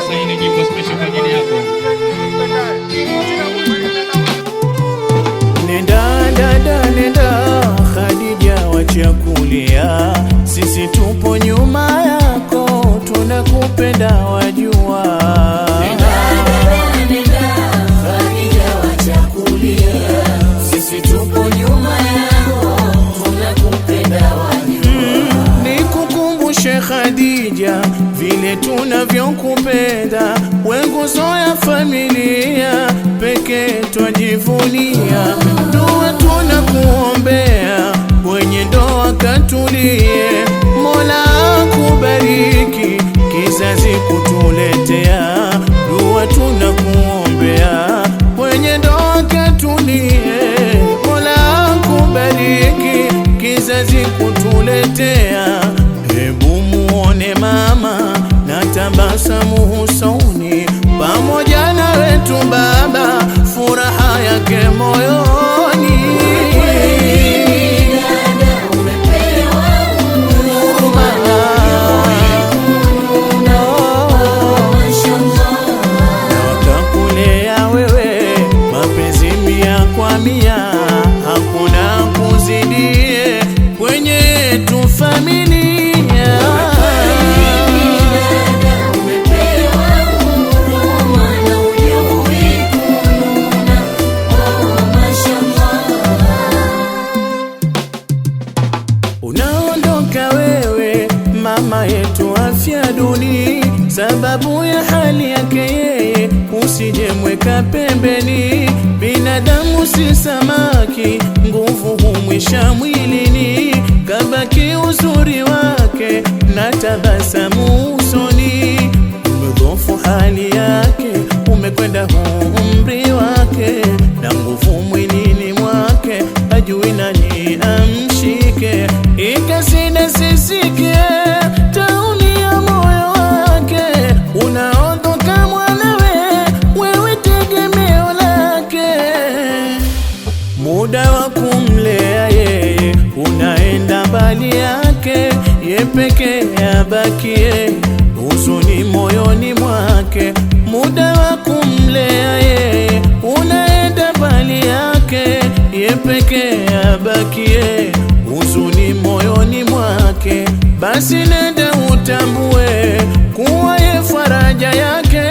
sasa hili nyimbo special kwa ajili yako. Nenda dada nenda Khadija, wacha kulia, sisi tupo nyuma yako, tunakupenda wajua. Nenda Khadija, wacha kulia, sisi tupo nyuma yako, tunakupenda wajua. Nikukumbushe Khadija, vile tunavyokupenda, we nguzo ya familia, peke twajivunia. Dua tunakuombea, wenye ndoa katulie, Mola akubariki, kizazi kutuletea. Dua tunakuombea, wenye ndoa katulie, Mola akubariki, kizazi kutuletea. Hebu muone mama na tabasamu usoni, pamoja na wetu baba, furaha yake moyoni. Wakakulea wewe mapenzi mia kwa mia, hakuna kuzidie kwenye tu familia. Unaondoka wewe mama yetu afya duni, sababu ya hali yake yeye, usije mweka pembeni. Binadamu si samaki, nguvu humwisha mwilini, kabaki uzuri wake na tabasamu usoni. Umedhofu hali yake, umekwenda umri wake, na nguvu mwilini mwake, hajui nani amshike. Ikasida sisikie tauni ya moyo wake, unaondoka mwanawe, wewe tegemeo lake. Muda wa kumlea yeye unaenda mbali yake, ye peke abakie huzuni moyoni mwake. Muda wa kumlea yeye unaenda mbali yake, ye peke abakie huzuni moyoni mwake. Basi nenda utambue kuwa ye faraja yake,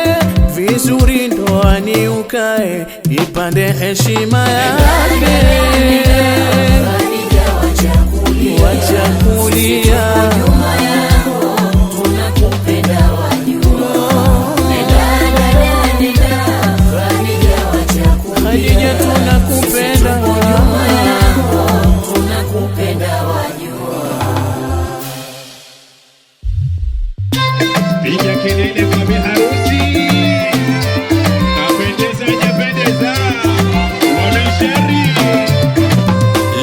vizuri ndoani ukae, ipande heshima yake. Wacha kulia, Khadija tunakupenda, Piga kelele kwa biharusi. Napendeza japendeza, mwanashari.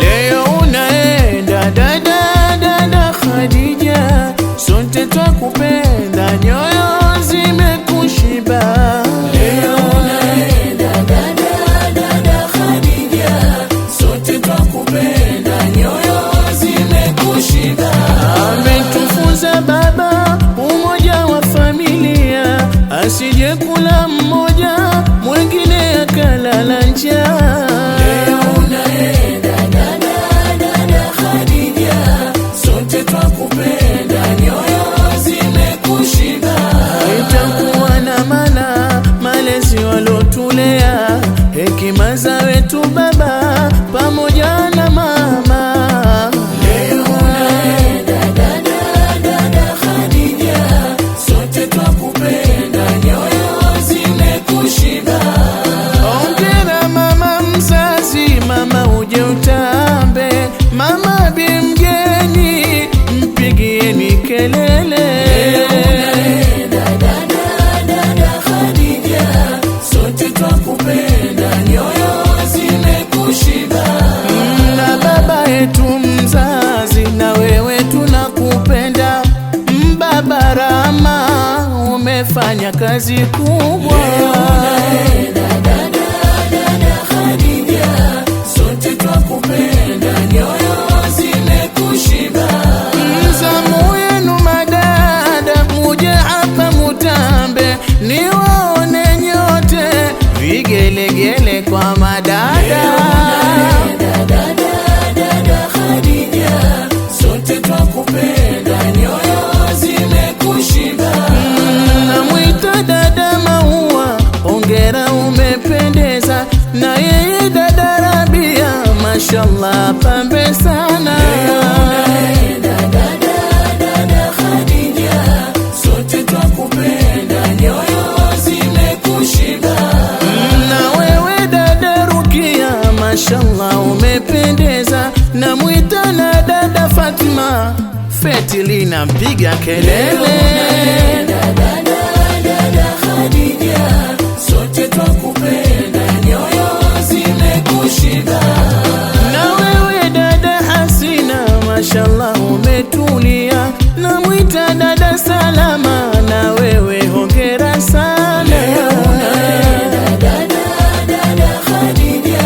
leo unaenda dada Khadija, sote twakupenda, nyoyo zimekushiba. Leo unaenda dada Khadija, sote twakupenda, nyoyo zimekushiba. Ametufunza baba umoja wa familia, asije kula mmoja mwingine akalala njaa. Leo unaenda dada Khadija, sote twakupenda, nyoyo zimekushiba. Itakuwa na maana malezi walotulea, hekima za wetu baba pamoja na mama. Leo unaenda dada Khadija, sote twakupenda, nyoyo zimekushiba. Ongera mama mzazi, mama uje utambe, mama bi mgeni, mpigieni kelele. Leo unaenda dada Khadija, sote twakupenda, nyoyo zimekushiba. Na baba yetu mzazi, na wewe tunakupenda. Mbaba Rama, umefanya kazi kubwa. Dada Khadija, sote twakupenda, nyoyo zimekushiba. Mzamu yenu madada, muje hapa mutambe, Fatma, feti linampiga kelele. Dada Khadija, sote twakupenda, nyoyo zimekushiba. Na wewe dada Hasina, mashallah umetulia. Namwita dada Salama, na wewe hongera sana. Dada Khadija,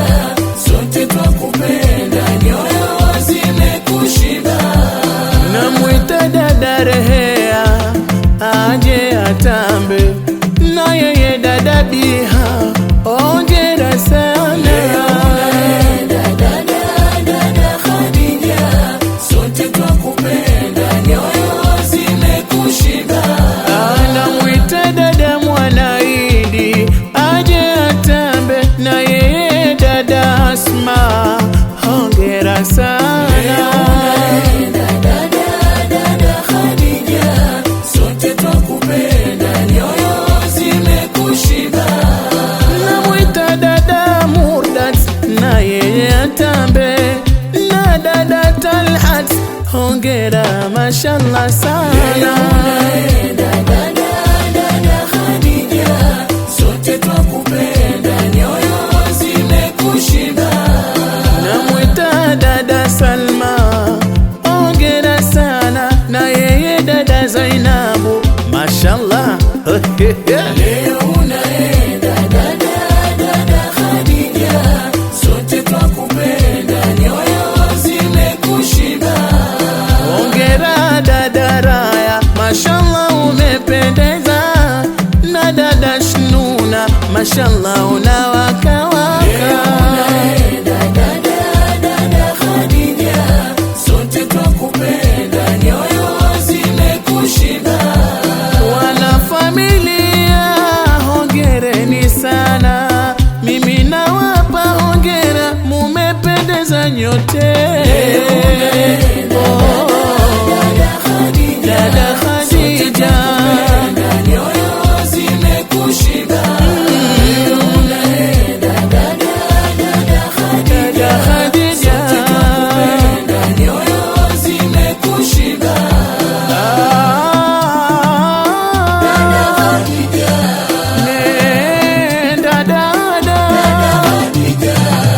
sote twakupenda, nyoyo zimekushiba. Namwita dada Rehea, aje atambe. Na yeye dada Biha, hongera sana. Dada Khadija, sote twakupenda, nyoyo zimekushiba. Namwita dada Mwanaidi, aje atambe. Na yeye dada Asma, hongera sana. Dada Khadija, sote twakupenda, nyoyo zimekushiba. Namwita dada Murdat, na yeye atambe. Na dada Talhat, hongera mashallah sana. Dada Khadija, sote twakupenda, nyoyo zimekushiba. Namwita dada Salma, hongera sana. Na yeye dada Zainabu, mashallah. Leo unaenda dada Khadija, sote twakupenda, nyoyo zimekushiba. Hongera dada Raya, mashallah umependeza. Na dada Shnuna, mashallah unawaka waka. Dada Khadija, sote twakupenda, nyoyo zimekushiba. Wana familia, hongereni sana. Mimi nawapa hongera, mumependeza nyote. Dada Khadija, Nyoyo zimekushiba. Dada Khadija, nyoyo zimekushiba. nenda dada,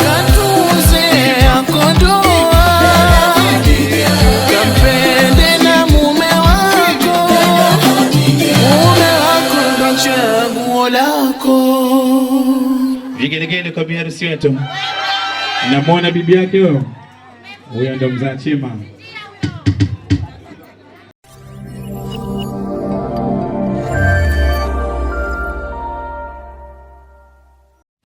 katuze akondoa. Kampende na mume wako, mume wako ndo chaguo lako. Vigelegele kwa biharusi wetu. Namwona bibi yake huyo. Huyo ndo mzaa Chima.